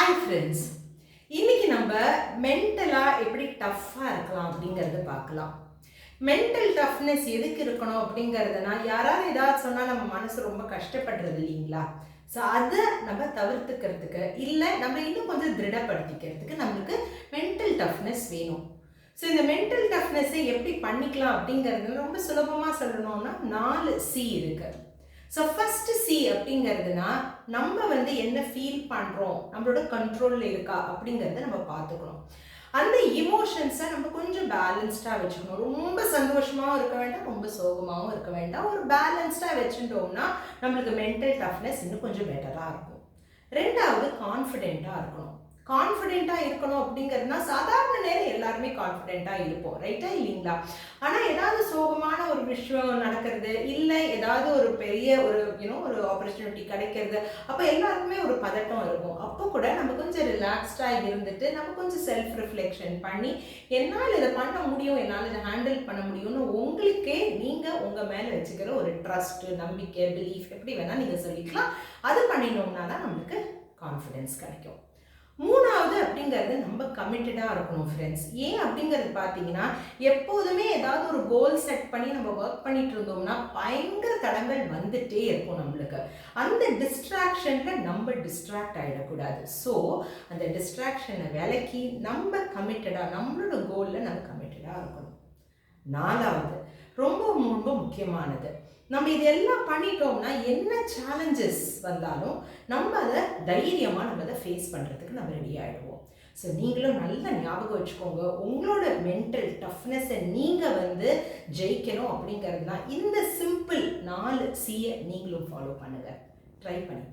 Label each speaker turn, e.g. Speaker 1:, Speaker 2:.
Speaker 1: Hi friends, இன்னைக்கு நம்ம மென்டலாக எப்படி டஃப்பாக இருக்கலாம் அப்படிங்கிறத பார்க்கலாம். மென்டல் டஃப்னஸ் எதுக்கு இருக்கணும் அப்படிங்கிறதுனா, யாராவது ஏதாவது சொன்னால் நம்ம மனசு ரொம்ப கஷ்டப்படுறது இல்லைங்களா? ஸோ அதை நம்ம தவிர்த்துக்கிறதுக்கு இல்லை நம்ம இன்னும் கொஞ்சம் திருடப்படுத்திக்கிறதுக்கு நம்மளுக்கு மென்டல் டஃப்னஸ் வேணும். ஸோ இந்த மென்டல் டஃப்னஸை எப்படி பண்ணிக்கலாம் அப்படிங்கிறது ரொம்ப சுலபமாக சொல்லணும்னா 4 C இருக்குது. ஸோ ஃபர்ஸ்ட் சி அப்படிங்கிறதுனா நம்ம என்ன ஃபீல் பண்ணுறோம், நம்மளோட கண்ட்ரோலில் இருக்கா அப்படிங்கிறத நம்ம பார்த்துக்கணும். அந்த இமோஷன்ஸை நம்ம கொஞ்சம் பேலன்ஸ்டாக வச்சுக்கணும். ரொம்ப சந்தோஷமாகவும் இருக்க வேண்டாம், ரொம்ப சோகமாகவும் இருக்க வேண்டாம். ஒரு பேலன்ஸ்டாக வச்சுட்டோம்னா நம்மளுக்கு மென்டல் டஃப்னஸ் இன்னும் கொஞ்சம் பெட்டராக இருக்கும். ரெண்டாவது, கான்ஃபிடென்ட்டாக இருக்கணும். கான்ஃபிடென்ட்டாக இருக்கணும் அப்படிங்கிறதுனா சாதாரண நேரம் எல்லாருமே கான்ஃபிடென்ட்டாக இருப்போம், ரைட்டா இல்லைங்களா? ஆனால் ஏதாவது சோகமான ஒரு விஷயம் நடக்கிறது, இல்லை ஏதாவது ஒரு பெரிய ஒரு ஆப்பர்ச்சுனிட்டி கிடைக்கிறது, அப்போ எல்லாருக்குமே ஒரு பதட்டம் இருக்கும். அப்போ கூட நம்ம கொஞ்சம் ரிலாக்ஸ்டாக இருந்துட்டு நம்ம கொஞ்சம் செல்ஃப் ரிஃப்ளெக்ஷன் பண்ணி என்னால் இதை பண்ண முடியும், என்னால் இதை ஹேண்டில் பண்ண முடியும்னு உங்களுக்கே நீங்கள் உங்கள் மேலே வச்சுக்கிற ஒரு ட்ரஸ்ட்டு, நம்பிக்கை, பிலீஃப் எப்படி வேணால் நீங்கள் சொல்லிக்கலாம். அது பண்ணினோம்னா தான் நம்மளுக்கு கான்ஃபிடென்ஸ் கிடைக்கும். மூணாவது அப்படிங்கிறது நம்ம கமிட்டடாக இருக்கணும் ஃப்ரெண்ட்ஸ். ஏன் அப்படிங்கிறது பார்த்தீங்கன்னா, எப்போதுமே ஏதாவது ஒரு கோல் செட் பண்ணி நம்ம ஒர்க் பண்ணிட்டு இருந்தோம்னா பயங்கர தடங்கள் வந்துட்டே இருக்கும் நம்மளுக்கு. அந்த டிஸ்ட்ராக்ஷனில் நம்ம டிஸ்ட்ராக்ட் ஆகிடக்கூடாது. ஸோ அந்த டிஸ்ட்ராக்ஷனை விலக்கி நம்ம கமிட்டடாக நம்மளோட கோலில் நம்ம கமிட்டடாக இருக்கணும். நாலாவது, ரொம்ப ரொம்ப முக்கியமானது, நம்ம இதெல்லாம் பண்ணிட்டோம்னா என்ன சேலஞ்சஸ் வந்தாலும் நம்ம அதை தைரியமாக நம்ம அதை ஃபேஸ் பண்ணுறதுக்கு நம்ம ரெடி ஆகிடுவோம். ஸோ நீங்களும் நல்லா ஞாபகம் வச்சுக்கோங்க, உங்களோட மென்டல் டஃப்னஸை நீங்கள் ஜெயிக்கணும் அப்படிங்கிறதுனா இந்த சிம்பிள் 4 Cயை நீங்களும் ஃபாலோ பண்ணுங்கள், ட்ரை பண்ணி.